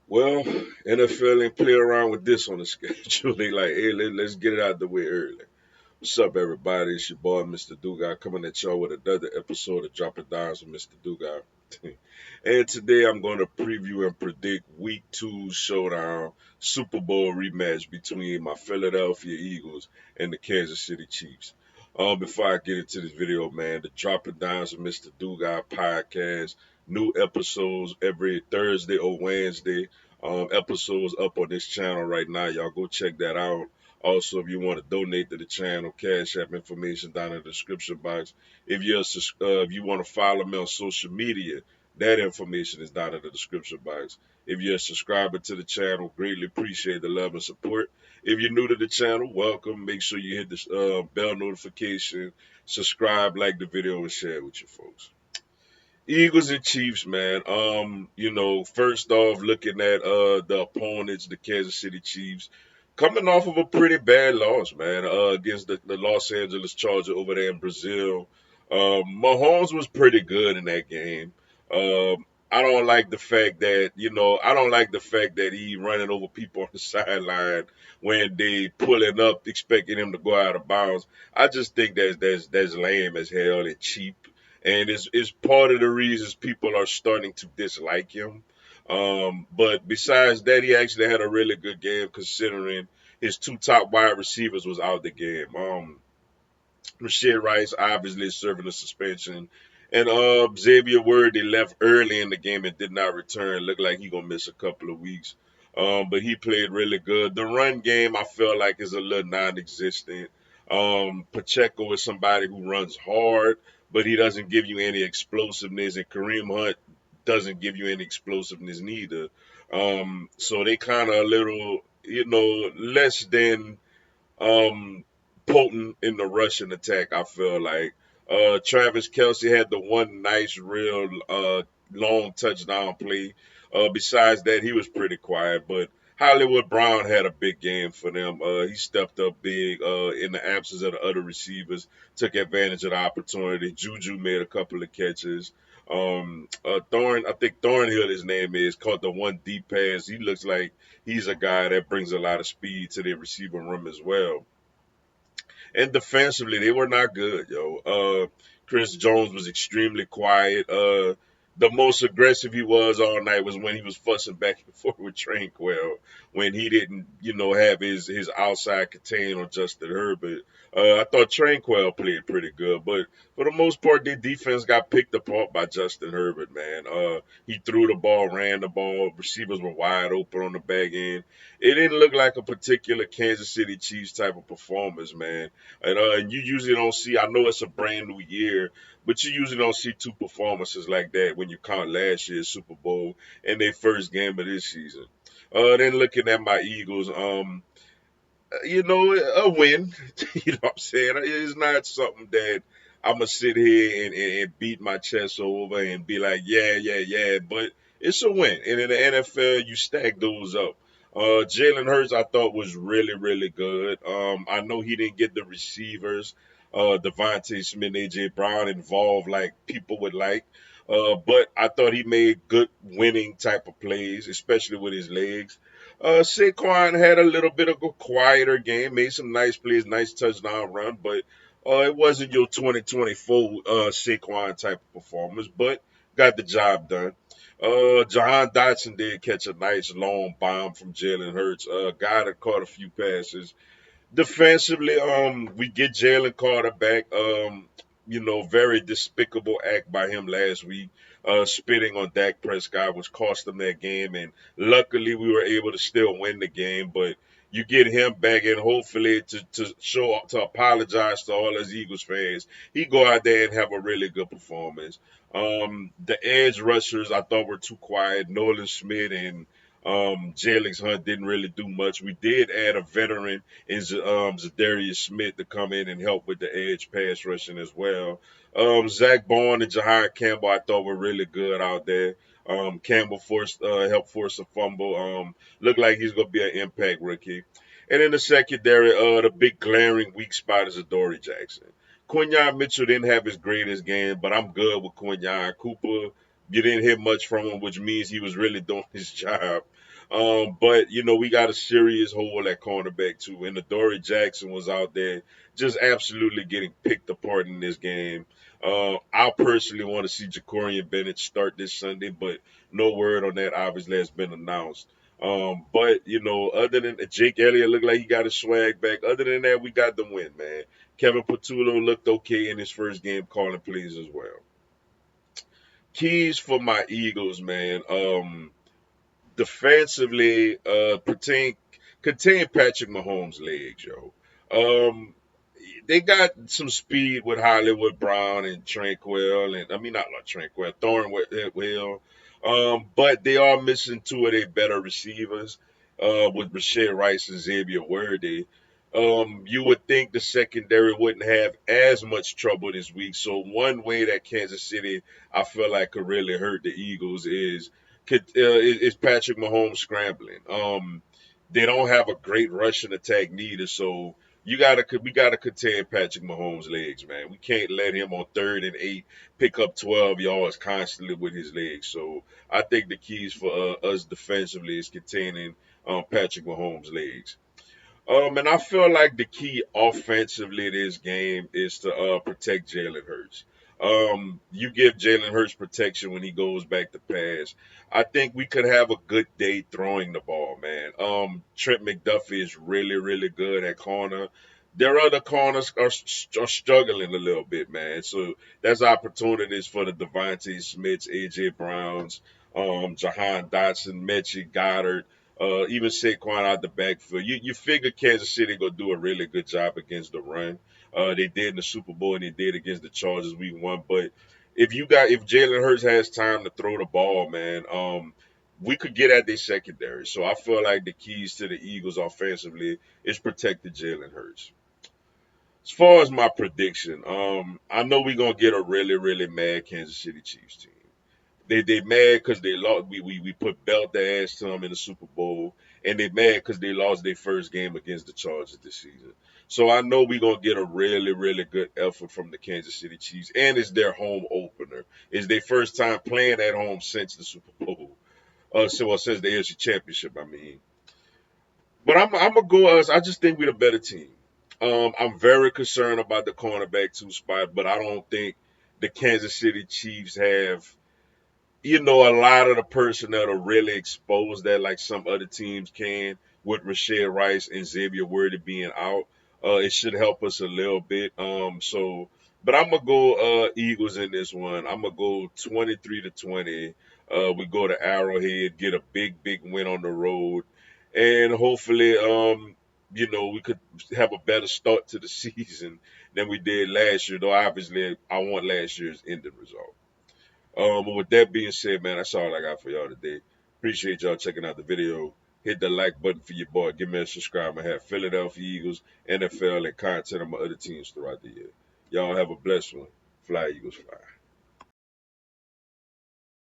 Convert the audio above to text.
Well, NFL ain't play around with this on the schedule. They like, hey, let's get it out the way early. What's up, everybody? It's your boy, Mr. Dugai, coming at y'all with another episode of Dropping Dimes with Mr. Dugai. And today I'm going to preview and predict Week 2 showdown Super Bowl rematch between my Philadelphia Eagles and the Kansas City Chiefs. Before I get into this video, man, the Dropping Dimes with Mr. Dugai podcast, new episodes every Thursday or Wednesday. Episodes up on this channel right now. Y'all go check that out. Also, if you want to donate to the channel, Cash App information down in the description box. If you want to follow me on social media, that information is down in the description box. If you're a subscriber to the channel, greatly appreciate the love and support. If you're new to the channel, welcome. Make sure you hit the bell notification, subscribe, like the video, and share it with your folks. Eagles and Chiefs, man. First off, looking at the opponents, the Kansas City Chiefs, coming off of a pretty bad loss, man, against the Los Angeles Chargers over there in Brazil. Mahomes was pretty good in that game. I don't like the fact that I don't like the fact that he running over people on the sideline when they pulling up, expecting him to go out of bounds. I just think that's lame as hell and cheap, and it's part of the reasons people are starting to dislike him. But besides that, he actually had a really good game considering his two top wide receivers was out the game. Rashid Rice obviously serving a suspension. And Xavier Word, they left early in the game and did not return. Looked like he gonna miss a couple of weeks. But he played really good. The run game I feel like is a little non-existent. Pacheco is somebody who runs hard, but he doesn't give you any explosiveness, and Kareem Hunt doesn't give you any explosiveness neither. So they kind of a little, less than um, potent in the rushing attack. I feel like Travis Kelsey had the one nice, real long touchdown play. Besides that, he was pretty quiet. But Hollywood Brown had a big game for them. He stepped up big in the absence of the other receivers, took advantage of the opportunity. Juju made a couple of catches. I think Thornhill, his name is, caught the one deep pass. He looks like he's a guy that brings a lot of speed to the receiving room as well. And defensively, they were not good, yo. Chris Jones was extremely quiet. The most aggressive he was all night was when he was fussing back and forth with Tranquil when he didn't, have his outside contain on Justin Herbert. I thought Tranquil played pretty good, but for the most part, their defense got picked apart by Justin Herbert, man. He threw the ball, ran the ball, receivers were wide open on the back end. It didn't look like a particular Kansas City Chiefs type of performance, man. And you usually don't see. I know it's a brand new year, but you usually don't see two performances like that when you count last year's Super Bowl and their first game of this season. Then looking at my Eagles, a win. You know what I'm saying? It's not something that I'm gonna sit here and beat my chest over and be like, yeah, yeah, yeah. But it's a win, and in the NFL, you stack those up. Jalen Hurts, I thought was really, really good. I know he didn't get the receivers, Devontae Smith, AJ Brown involved like people would like. But I thought he made good winning type of plays, especially with his legs. Saquon had a little bit of a quieter game, made some nice plays, nice touchdown run, but it wasn't your 2024 Saquon type of performance, but got the job done. Jahan Dotson did catch a nice long bomb from Jalen Hurts. Guy that caught a few passes. Defensively, we get Jalen Carter back. Very despicable act by him last week, spitting on Dak Prescott, which cost them that game. And luckily, we were able to still win the game. But you get him back, and hopefully to show up to apologize to all us Eagles fans. He go out there and have a really good performance. The edge rushers I thought were too quiet. Nolan Smith and Jalen Hunt didn't really do much. We did add a veteran in Zadarius Smith to come in and help with the edge pass rushing as well. Zach Bourne and Jahir Campbell I thought were really good out there. Campbell helped force a fumble. Looked like he's gonna be an impact rookie. And in the secondary, the big glaring weak spot is Adoree Jackson. Quinyon Mitchell didn't have his greatest game, but I'm good with Quinyon. Cooper You didn't hear much from him, which means he was really doing his job. But we got a serious hole at cornerback too, and Adoree Jackson was out there just absolutely getting picked apart in this game. I personally want to see Jacorian Bennett start this Sunday, but no word on that obviously has been announced. But other than Jake Elliott looked like he got his swag back. Other than that, we got the win, man. Kevin Patullo looked okay in his first game calling plays as well. Keys for my Eagles, man. Defensively, contain Patrick Mahomes' legs, yo. Um, they got some speed with Hollywood Brown and Tranquil, and I mean not like Tranquil, Thornwell. But they are missing two of their better receivers, with Rasheed Rice and Xavier Worthy. You would think the secondary wouldn't have as much trouble this week. So one way that Kansas City, I feel like, could really hurt the Eagles is Patrick Mahomes scrambling. They don't have a great rushing attack neither, so we gotta contain Patrick Mahomes' legs, man. We can't let him on 3rd and 8 pick up 12 yards constantly with his legs. So I think the keys for us defensively is containing Patrick Mahomes' legs. And I feel like the key offensively this game is to protect Jalen Hurts. You give Jalen Hurts protection when he goes back to pass. I think we could have a good day throwing the ball, man. Trent McDuffie is really, really good at corner. Their other corners are struggling a little bit, man. So that's opportunities for the Devontae Smiths, AJ Browns, Jahan Dotson, Mechie Goddard, even Saquon out the backfield. You figure Kansas City gonna do a really good job against the run. They did in the Super Bowl and they did against the Chargers week 1. But if Jalen Hurts has time to throw the ball, man, we could get at their secondary. So I feel like the keys to the Eagles offensively is protecting Jalen Hurts. As far as my prediction, I know we're gonna get a really, really mad Kansas City Chiefs team. They mad because they lost. We put belt their ass to them in the Super Bowl, and they mad because they lost their first game against the Chargers this season. So I know we're gonna get a really, really good effort from the Kansas City Chiefs, and it's their home opener. It's their first time playing at home since the Super Bowl. Since the AFC Championship, I mean. But I'm gonna go us. I just think we're the better team. I'm very concerned about the cornerback two spot, but I don't think the Kansas City Chiefs have a lot of the personnel to really expose that like some other teams can with Rasheed Rice and Xavier Worthy being out. It should help us a little bit. But I'm gonna go Eagles in this one. I'm gonna go 23-20. We go to Arrowhead, get a big, big win on the road, and hopefully, we could have a better start to the season than we did last year. Though obviously, I want last year's ending result. But with that being said, man, that's all I got for y'all today. Appreciate y'all checking out the video. Hit the like button for your boy. Give me a subscribe. I have Philadelphia Eagles, NFL, and content on my other teams throughout the year. Y'all have a blessed one. Fly Eagles, fly.